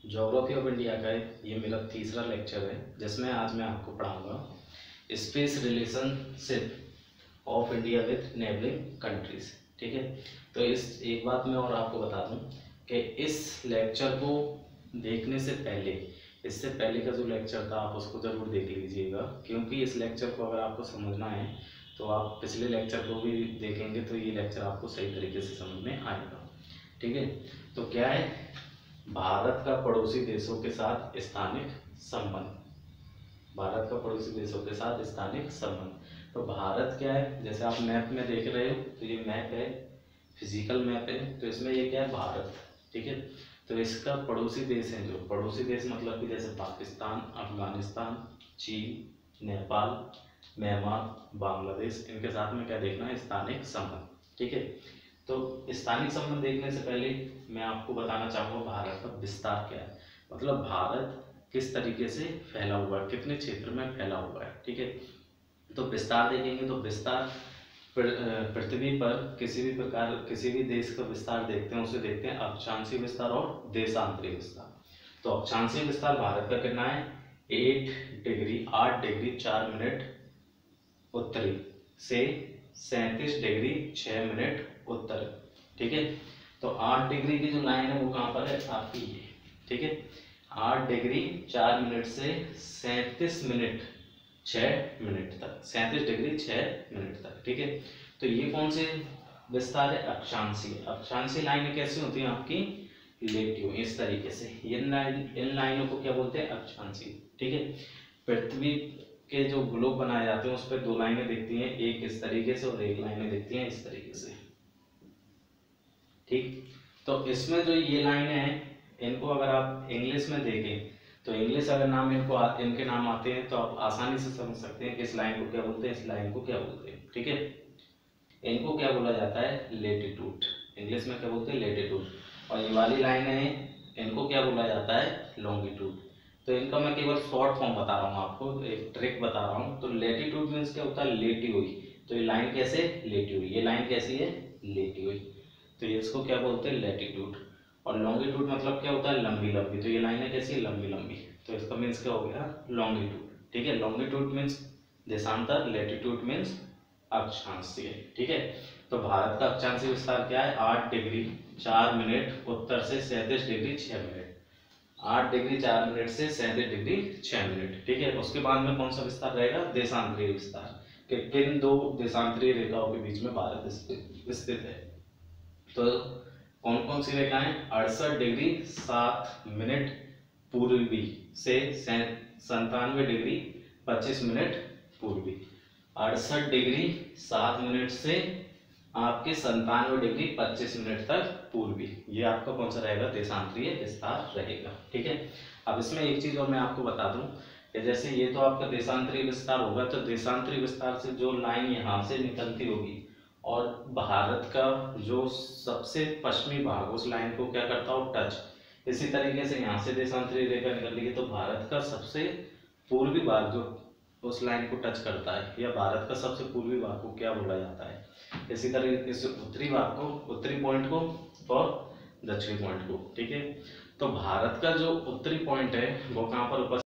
Geography of India का ये मेरा तीसरा लेक्चर है, जिसमें आज मैं आपको पढ़ाऊंगा space relationship of India with neighbouring countries. ठीक है, तो इस एक बात मैं और आपको बता दूं कि इस लेक्चर को देखने से पहले, इससे पहले का जो लेक्चर था आप उसको ज़रूर देख लीजिएगा, क्योंकि इस लेक्चर को अगर आपको समझना है तो आप पिछले लेक्चर को भी देखेंगे तो ये लेक्चर आपको सही तरीके से समझ में आएगा। ठीक है, तो क्या है, भारत का पड़ोसी देशों के साथ स्थानिक संबंध। भारत का पड़ोसी देशों के साथ स्थानिक संबंध। तो भारत क्या है, जैसे आप मैप में देख रहे हो तो ये मैप है, फिजिकल मैप है, तो इसमें ये क्या है, भारत। ठीक है, तो इसका पड़ोसी देश है, जो पड़ोसी देश मतलब कि जैसे पाकिस्तान, अफगानिस्तान, चीन, नेपाल, म्यांमार, बांग्लादेश, इनके साथ में क्या देखना है, स्थानिक संबंध। ठीक है, तो स्थानिक संबंध देखने से पहले मैं आपको बताना चाहूँगा भारत का विस्तार क्या है, मतलब भारत किस तरीके से फैला हुआ है, कितने क्षेत्र में फैला हुआ है। ठीक है, तो विस्तार देखेंगे तो विस्तार पृथ्वी पर किसी भी प्रकार, किसी भी देश का विस्तार देखते हैं उसे देखते हैं अक्षांशीय विस्तार और देशांतरीय विस्तार। तो अक्षांशीय विस्तार भारत का कितना है, 8 डिग्री 4 मिनट उत्तरी से 37 डिग्री 6 मिनट उत्तर। ठीक है, तो 8 डिग्री की जो लाइन है वो कहाँ पर है, आपकी ये। ठीक है, 8 डिग्री 4 मिनट से 37 मिनट 6 मिनट तक, 37 डिग्री 6 मिनट तक। ठीक है, तो ये कौन से विस्तार है, अक्षांशीय। अक्षांशीय लाइनें कैसी होती हैं आपकी, रिलेटिव, इस तरीके से। इन लाइनों को क्या बोलते हैं, अक्षांशीय। ठीक है, पृथ्वी के जो ग्लोब बनाए जाते हैं उस पर दो लाइनें दिखती हैं, एक इस तरीके से और एक लाइनें दिखती हैं इस तरीके से। ठीक, तो इसमें जो ये लाइनें हैं इनको अगर आप इंग्लिश में देखें तो इंग्लिश अगर नाम इनके नाम आते हैं तो आप आसानी से समझ सकते हैं कि इस लाइन को क्या बोलते हैं, इस लाइन को क्या बोलते हैं। ठीक है, इनको क्या बोला जाता है, लेटीट्यूड। इंग्लिश में क्या बोलते हैं, लेटीट्यूड। और ये वाली लाइन है, इनको क्या बोला जाता है, लॉन्गिट्यूड। तो इनका मैं केवल शॉर्ट फॉर्म बता रहा हूँ आपको, एक ट्रिक बता रहा हूँ। तो लेटीट्यूड मीन्स क्या होता है, लेटी हुई। तो ये लाइन कैसे लेटी हुई, ये लाइन कैसी है, लेटी हुई। तो ये इसको क्या बोलते हैं, लेटीट्यूड। और लॉन्गिट्यूड मतलब क्या होता है, लंबी लंबी। तो ये लाइन है कैसी है, लंबी लंबी। तो इसका मीन्स क्या हो गया, लॉन्गिट्यूड। ठीक है, लॉन्गिट्यूड मीन्स देशांतर, लेटीट्यूड मीन्स अक्षांशीय। ठीक है, तो भारत का अक्षांशीय विस्तार क्या है, 8 डिग्री 4 मिनट उत्तर से 37 डिग्री 6 मिनट। 8 डिग्री 4 मिनट से 37 डिग्री 6 मिनट। ठीक है, उसके बाद में कौन सा विस्तार रहेगा, देशांतरीय विस्तार, कि किन दो देशांतरीय रेखाओं के बीच में भारत स्थित है। तो कौन कौन सी रेखाएं, 68 डिग्री 7 मिनट पूर्वी से 97 डिग्री 25 मिनट पूर्वी। 68 डिग्री 7 मिनट से आपके 97 डिग्री 25 मिनट तक पूर्वी, ये आपका कौन सा रहेगा, देशांतरीय विस्तार रहेगा। ठीक है, अब इसमें एक चीज और मैं आपको बता दूं कि जैसे ये तो आपका देशांतरीय विस्तार होगा, तो देशांतरीय विस्तार से जो लाइन यहाँ से निकलती होगी और भारत का जो सबसे पश्चिमी भाग, उस लाइन को क्या करता हो, टच। इसी तरीके से यहाँ से देशांतरीय रेखा निकल रही है तो भारत का सबसे पूर्वी भाग जो उस लाइन को टच करता है, या भारत का सबसे पूर्वी भाग को क्या बोला जाता है, इसी तरीके से उत्तरी भाग को, उत्तरी पॉइंट को और दक्षिणी पॉइंट को। ठीक है, तो भारत का जो उत्तरी पॉइंट है वो कहाँ पर उपस्थित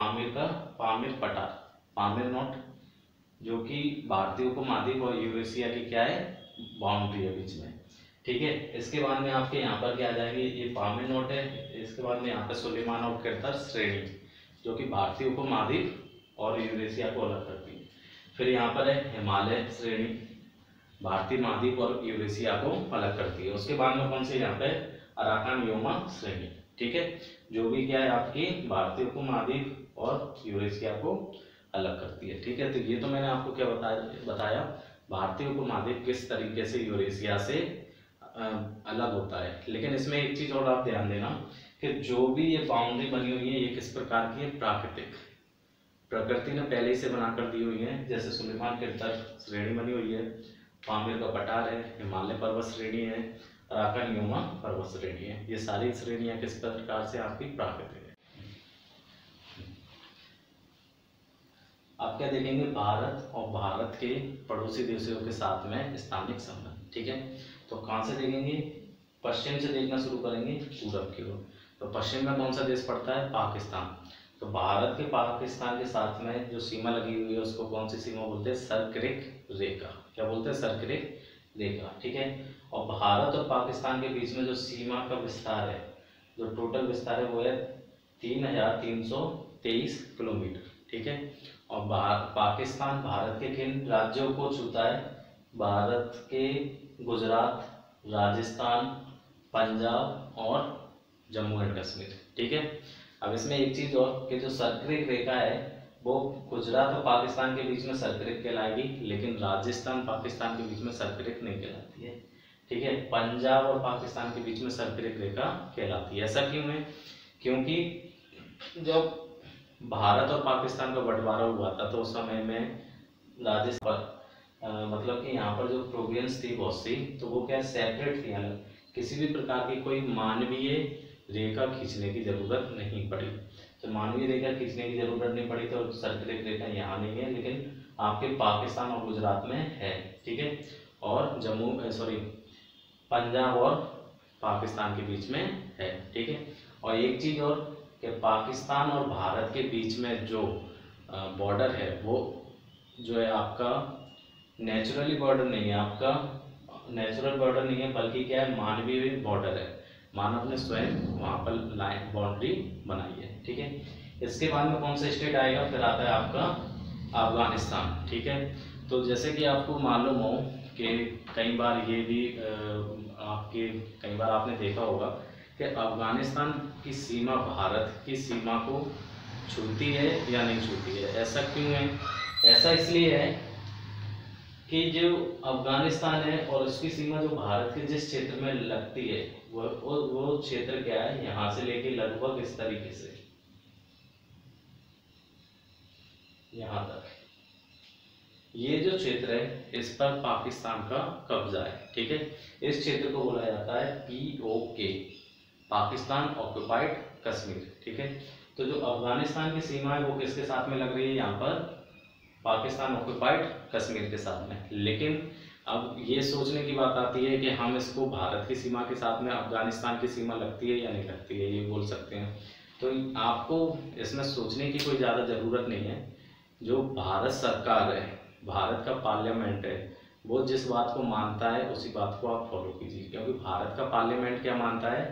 पामीर पठार, पामीर नोट, जो कि भारतीय उपमहाद्वीप और यूरेशिया की क्या है, बाउंड्री है बीच में। ठीक है, इसके बाद में आपके यहाँ पर क्या आ जाएंगे, ये पामीर नोट है। इसके बाद में यहाँ पर सुलेमानोव कृतर श्रेणी, जो कि भारतीय उपमहाद्वीप और यूरेशिया को अलग करती है। फिर यहाँ पर है हिमालय श्रेणी, भारतीय महाद्वीप और यूरेशिया को अलग करती है। उसके बाद में कौन से यहाँ पे अराकान योमा श्रेणी। ठीक है, जो भी क्या है आपकी भारतीय उपमहाद्वीप और यूरेशिया को अलग करती है। ठीक है, तो ये तो मैंने आपको क्या बताया भारतीय उपमहाद्वीप किस तरीके से यूरेशिया से अलग होता है। लेकिन इसमें एक चीज और आप ध्यान देना कि जो भी ये बाउंड्री बनी हुई है ये किस प्रकार की है, प्राकृतिक, प्रकृति ने पहले ही से बनाकर दी हुई है। जैसे सुलेमान कृतर श्रेणी बनी हुई है, पामीर का पठार है, हिमालय पर्वत श्रेणी है, अराकान योमा पर्वत श्रेणी है। ये सारी श्रेणियां किस प्रकार से आपकी प्राकृतिक है। आप क्या देखेंगे, भारत और भारत के पड़ोसी देशों के साथ में स्थानिक संबंध। ठीक है, तो कहाँ से देखेंगे, पश्चिम से देखना शुरू करेंगे पूरब की ओर। तो पश्चिम में कौन सा देश पड़ता है, पाकिस्तान। तो भारत के पाकिस्तान के साथ में जो सीमा लगी हुई है उसको कौन सी सीमा बोलते हैं, सर्करिक रेखा। क्या बोलते हैं, सर्करिक रेखा। ठीक है, और भारत और पाकिस्तान के बीच में जो सीमा का विस्तार है, जो टोटल विस्तार है वो है 3323 किलोमीटर। ठीक है, और पाकिस्तान भारत के किन राज्यों को छूता है, भारत के गुजरात, राजस्थान, पंजाब और जम्मू एंड कश्मीर। ठीक है, अब इसमें एक चीज और कि जो सर्करिक रेखा है वो गुजरात और पाकिस्तान के बीच में सर्करिक कहलाएगी, लेकिन राजस्थान पाकिस्तान के बीच में सर्करिक नहीं कहलाती है। ठीक है, पंजाब और पाकिस्तान के बीच में सर्करिक रेखा कहलाती है। ऐसा क्यों है, क्योंकि जब भारत और पाकिस्तान का बंटवारा हुआ था तो उस समय में राजस्थान मतलब कि यहाँ पर जो प्रोविंस थी बहुत सी, तो वो क्या सेपरेट थी, अलग, किसी भी प्रकार की कोई मानवीय रेखा खींचने की जरूरत नहीं पड़ी। तो मानवीय रेखा खींचने की जरूरत नहीं पड़ी तो सर्करिक रेखा यहाँ नहीं है, लेकिन आपके पाकिस्तान और गुजरात में है। ठीक है, और पंजाब और पाकिस्तान के बीच में है। ठीक है, और एक चीज और कि पाकिस्तान और भारत के बीच में जो बॉर्डर है वो जो है आपका नेचुरली बॉर्डर नहीं है, आपका नेचुरल बॉर्डर नहीं है, बल्कि क्या है, मानवीय बॉर्डर है। मानव ने स्वयं वहाँ पर लाइन बाउंड्री बनाई है। ठीक है, इसके बाद में कौन सा स्टेट आएगा, फिर आता है आपका अफगानिस्तान। ठीक है, तो जैसे कि आपको मालूम हो कि कई बार ये भी कई बार आपने देखा होगा कि अफगानिस्तान की सीमा भारत की सीमा को छूती है या नहीं छूती है। ऐसा क्यों है, ऐसा इसलिए है कि जो अफगानिस्तान है और उसकी सीमा जो भारत के जिस क्षेत्र में लगती है वो क्षेत्र क्या है, यहाँ से लेके लगभग इस तरीके से यहाँ तक, ये जो क्षेत्र है इस पर पाकिस्तान का कब्जा है। ठीक है, इस क्षेत्र को बोला जाता है POK, पाकिस्तान ऑक्युपाइड कश्मीर। ठीक है, तो जो अफगानिस्तान की सीमा है वो किसके साथ में लग रही है, यहाँ पर पाकिस्तान ऑक्युपाइड कश्मीर के साथ में। लेकिन अब ये सोचने की बात आती है कि हम इसको भारत की सीमा के साथ में अफगानिस्तान की सीमा लगती है या नहीं लगती है, ये बोल सकते हैं। तो आपको इसमें सोचने की कोई ज़्यादा ज़रूरत नहीं है। जो भारत सरकार है, भारत का पार्लियामेंट है, वो जिस बात को मानता है उसी बात को आप फॉलो कीजिए, क्योंकि भारत का पार्लियामेंट क्या मानता है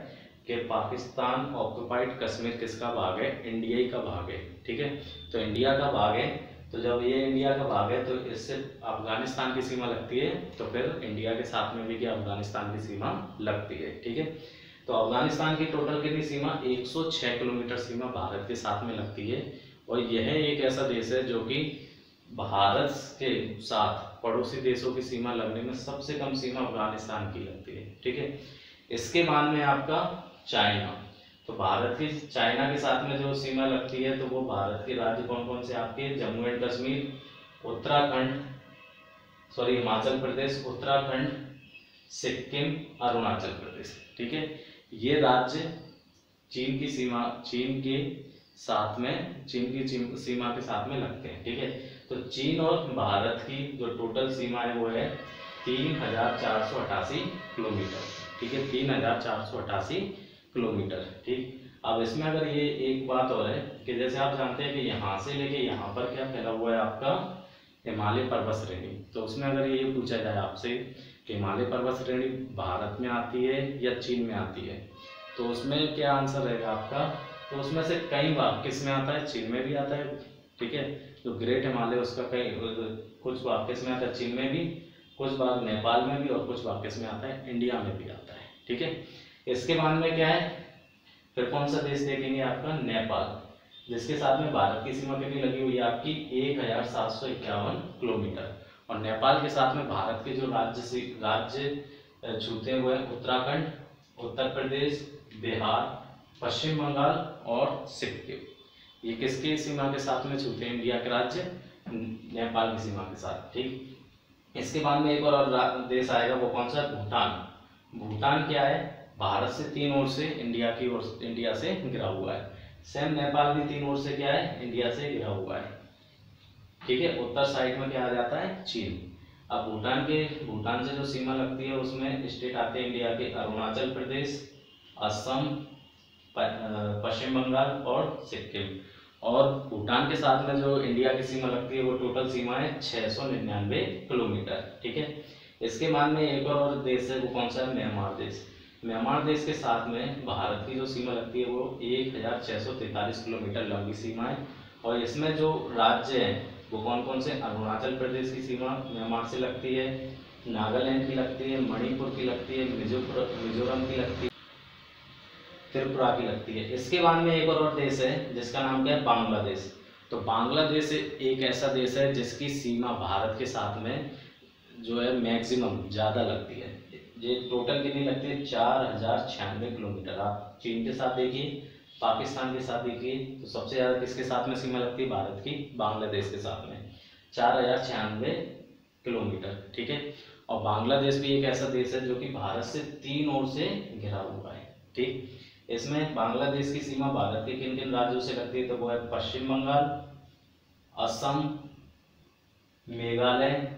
कि पाकिस्तान ऑक्युपाइड कश्मीर किसका भाग है, इंडिया ही का भाग है। ठीक है, तो इंडिया का भाग है, तो जब ये इंडिया का भाग है तो इससे अफगानिस्तान की सीमा लगती है, तो फिर इंडिया के साथ में भी क्या अफगानिस्तान की सीमा लगती है। ठीक है, तो अफगानिस्तान की टोटल कितनी सीमा, 106 किलोमीटर सीमा भारत के साथ में लगती है। और यह एक ऐसा देश है जो कि भारत के साथ पड़ोसी देशों की सीमा लगने में सबसे कम सीमा अफगानिस्तान की लगती है। ठीक है, इसके बाद में आपका चाइना, तो भारत की चाइना के साथ में जो सीमा लगती है तो वो भारत के राज्य कौन कौन से आपके, जम्मू एंड कश्मीर, उत्तराखंड, हिमाचल प्रदेश, उत्तराखंड, सिक्किम, अरुणाचल प्रदेश। ठीक है, ये राज्य चीन की सीमा, चीन के साथ में, चीन की सीमा के साथ में लगते हैं। ठीक है, तो चीन और भारत की जो टोटल सीमा है वो है 3488 किलोमीटर। ठीक है, 3488 किलोमीटर। ठीक, अब इसमें अगर ये एक बात और है कि जैसे आप जानते हैं कि यहाँ से लेके यहाँ पर क्या फैला हुआ है आपका हिमालय पर्वत श्रेणी, तो उसमें अगर ये पूछा जाए आपसे कि हिमालय पर्वत श्रेणी भारत में आती है या चीन में आती है, तो उसमें क्या आंसर रहेगा आपका, तो उसमें से कई भाग किस में आता है, चीन में भी आता है। ठीक है, तो ग्रेट हिमालय उसका कई कुछ भाग किस में आता है, चीन में भी, कुछ भाग नेपाल में भी, और कुछ भाग किस में आता है, इंडिया में भी आता है। ठीक है, इसके बाद में क्या है, फिर कौन सा देश देखेंगे, आपका नेपाल, जिसके साथ में भारत की सीमा कितनी लगी हुई है आपकी 1751 किलोमीटर, और नेपाल के साथ में भारत के जो राज्य छूते हुए उत्तराखंड, उत्तर प्रदेश, बिहार, पश्चिम बंगाल और सिक्किम, ये किसके सीमा के साथ में छूते हैं, इंडिया के राज्य नेपाल की सीमा के साथ। ठीक, इसके बाद में एक और देश आएगा, वो कौन सा, भूटान। भूटान क्या है, भारत से 3 ओर से इंडिया से घिरा हुआ है। सेम नेपाल भी 3 ओर से क्या है, इंडिया से घिरा हुआ है। ठीक है, उत्तर साइड में क्या आ जाता है, चीन। अब भूटान से जो सीमा लगती है उसमें स्टेट आते हैं इंडिया के, अरुणाचल प्रदेश, असम, पश्चिम बंगाल और सिक्किम। और भूटान के साथ में जो इंडिया की सीमा लगती है वो टोटल सीमा है 699 किलोमीटर। ठीक है, इसके बाद में एक और देश है, वो कौन सा है, म्यांमार देश। म्यांमार देश के साथ में भारत की जो सीमा लगती है वो 1643 किलोमीटर लंबी सीमा है, और इसमें जो राज्य हैं वो कौन कौन से, अरुणाचल प्रदेश की सीमा म्यांमार से लगती है, नागालैंड की लगती है, मणिपुर की लगती है, मिजोरम की लगती है, त्रिपुरा की लगती है। इसके बाद में एक और देश है जिसका नाम क्या है, बांग्लादेश। तो बांग्लादेश एक ऐसा देश है जिसकी सीमा भारत के साथ में जो है मैक्सिमम ज़्यादा लगती है। ये टोटल कितनी लगती है, 4096 किलोमीटर। आप चीन के साथ देखिए, पाकिस्तान के साथ देखिए, तो सबसे ज़्यादा किसके साथ में सीमा लगती है, भारत की बांग्लादेश के साथ में 4096 किलोमीटर। ठीक है, और बांग्लादेश भी एक ऐसा देश है जो कि भारत से 3 ओर से घिरा हुआ है। ठीक, इसमें बांग्लादेश की सीमा भारत के किन किन राज्यों से लगती है, तो वो है पश्चिम बंगाल, असम, मेघालय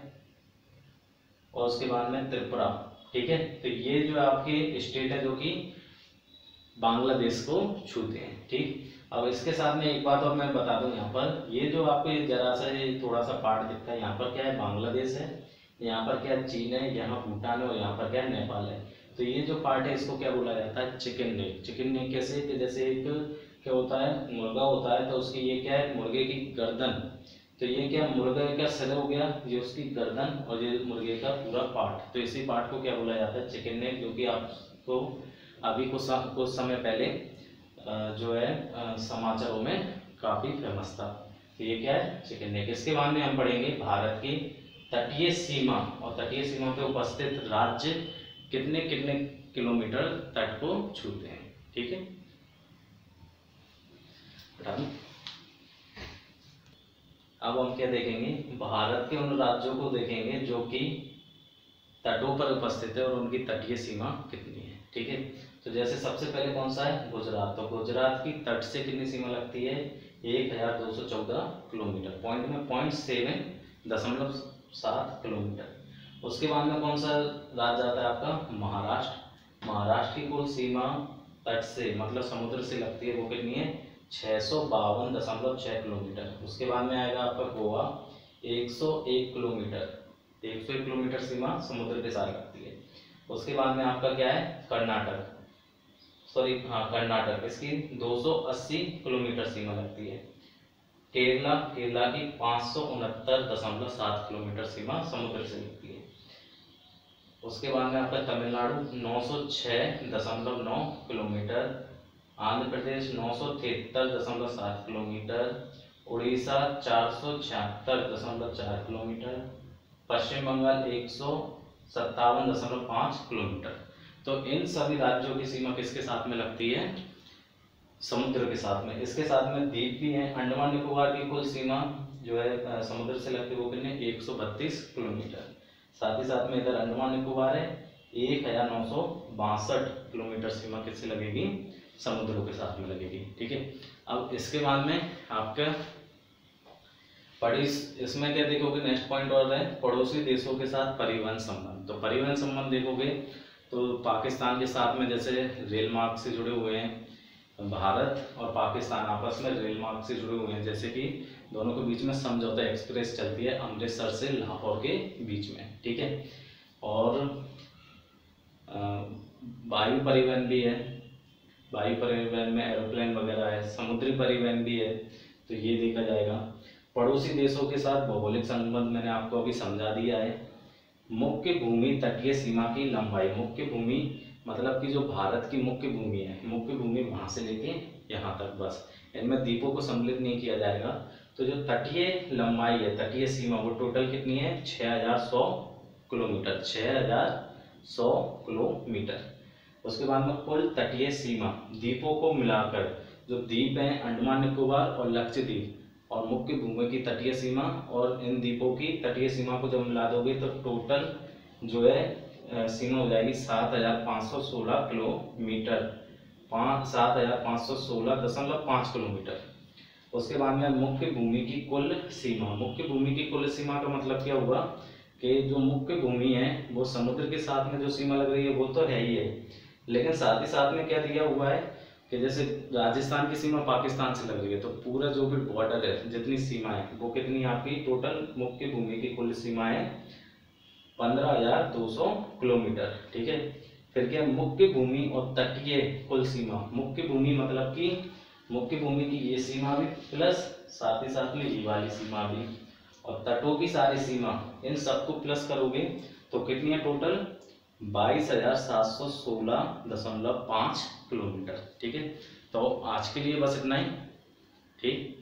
और उसके बाद में त्रिपुरा। ठीक है, तो ये जो आपके स्टेट है जो कि बांग्लादेश को छूते हैं। ठीक, अब इसके साथ में एक बात और मैं बता दूं, यहाँ पर ये जो आपको जरा सा ये थोड़ा सा पार्ट दिखता है, यहाँ पर क्या है, बांग्लादेश है, यहाँ पर क्या है, चीन है, यहाँ भूटान है, और यहाँ पर क्या है, नेपाल है। तो ये जो पार्ट है इसको क्या बोला जाता है, चिकन नेक। चिकन नेक कैसे, कि जैसे एक क्या होता है, मुर्गा होता है, तो उसकी ये क्या है, मुर्गे की गर्दन, तो ये क्या, मुर्गे का सिर हो गया, ये उसकी गर्दन, और ये मुर्गे का पूरा पार्ट, तो इसी पार्ट को क्या बोला जाता है, चिकन नेक, जो कि आपको अभी कुछ समय पहले जो है समाचारों में काफ़ी फेमस था। तो ये क्या है, चिकन नेक। इसके बाद में हम पढ़ेंगे भारत की तटीय सीमा, और तटीय सीमा पे उपस्थित राज्य कितने कितने किलोमीटर तट को छूते हैं। ठीक है, अब हम क्या देखेंगे, भारत के उन राज्यों को देखेंगे जो कि तटों पर उपस्थित है और उनकी तटीय सीमा कितनी है। ठीक है, तो जैसे सबसे पहले कौन सा है, गुजरात। तो गुजरात की तट से कितनी सीमा लगती है, 1214 किलोमीटर, पॉइंट में 0.7 किलोमीटर। उसके बाद में कौन सा राज्य आता है आपका, महाराष्ट्र। महाराष्ट्र की कुल सीमा तट से मतलब समुद्र से लगती है वो कितनी है, 652.6 किलोमीटर। उसके बाद में आएगा आपका गोवा, 101 किलोमीटर, 101 किलोमीटर सीमा समुद्र के साथ लगती है। उसके बाद में आपका क्या है, कर्नाटक, कर्नाटक, इसकी 280 किलोमीटर सीमा लगती है। केरला की 569.7 किलोमीटर सीमा समुद्र से लगती है। उसके बाद में आपका Tamil Nadu 906.9 kilometre, Andhra Pradesh 973.7 kilometre, Orissa 476.4 kilometre, पश्चिम बंगाल 157.5 किलोमीटर। तो इन सभी राज्यों की सीमा किसके साथ में लगती है, समुद्र के साथ में। इसके साथ में द्वीप भी हैं। अंडमान निकोबार की कुल सीमा जो है समुद्र से लगती है वो कितनी, 132 किलोमीटर। साथ ही साथ में इधर अंडमान निकोबार है, 1962 किलोमीटर सीमा किससे लगेगी, समुद्रों के साथ में लगेगी। ठीक है, अब इसके बाद में आपका इसमें क्या देखोगे, नेक्स्ट पॉइंट और है पड़ोसी देशों के साथ परिवहन संबंध। तो परिवहन संबंध देखोगे तो पाकिस्तान के साथ में जैसे रेल मार्ग से जुड़े हुए हैं, भारत और पाकिस्तान आपस में रेल मार्ग से जुड़े हुए हैं, जैसे कि दोनों के बीच में समझौता एक्सप्रेस चलती है अमृतसर से लाहौर के बीच में, ठीक है। और वायु परिवहन भी है, वायु परिवहन में एरोप्लेन वगैरह है, समुद्री परिवहन भी है, तो ये देखा जाएगा। पड़ोसी देशों के साथ भौगोलिक संबंध मैंने आपको अभी समझा दिया है। मुख्य भूमि तटीय सीमा की लंबाई, मुख्य भूमि मतलब कि जो भारत की मुख्य भूमि है, मुख्य भूमि वहां से लेके यहाँ तक, बस इनमें द्वीपों को सम्मिलित नहीं किया जाएगा। तो जो तटीय लंबाई है, तटीय सीमा, वो टोटल कितनी है, 6100 किलोमीटर, 6100 किलोमीटर। उसके बाद में कुल तटीय सीमा द्वीपों को मिलाकर, जो द्वीप हैं अंडमान निकोबार और लक्षद्वीप, और मुख्य भूमि की तटीय सीमा और इन द्वीपों की तटीय सीमा को जब मिला दोगे तो टोटल जो है सीमा हो जाएगी 7516 किलोमीटर, 7516.5 किलोमीटर। उसके बाद में मुख्य भूमि की कुल सीमा, मुख्य भूमि की कुल सीमा का मतलब क्या हुआ कि जो मुख्य भूमि है वो समुद्र के साथ में जो सीमा लग रही है वो तो है ही है, लेकिन साथ ही साथ में क्या दिया हुआ है कि जैसे राजस्थान की सीमा पाकिस्तान से लग रही है, तो पूरा जो भी बॉर्डर है, जितनी सीमा है वो कितनी आपकी टोटल मुख्य भूमि की कुल सीमा है 15,200 किलोमीटर, ठीक है। फिर क्या, मुख्य भूमि और तटीय कुल सीमा, मुख्य भूमि मतलब कि मुख्य भूमि की ये सीमा भी प्लस साथ ही साथ में ये वाली सीमा भी, और तटों की सारी सीमा, इन सबको प्लस करोगे तो कितनी है टोटल 22,716.5 किलोमीटर, ठीक है। तो आज के लिए बस इतना ही, ठीक।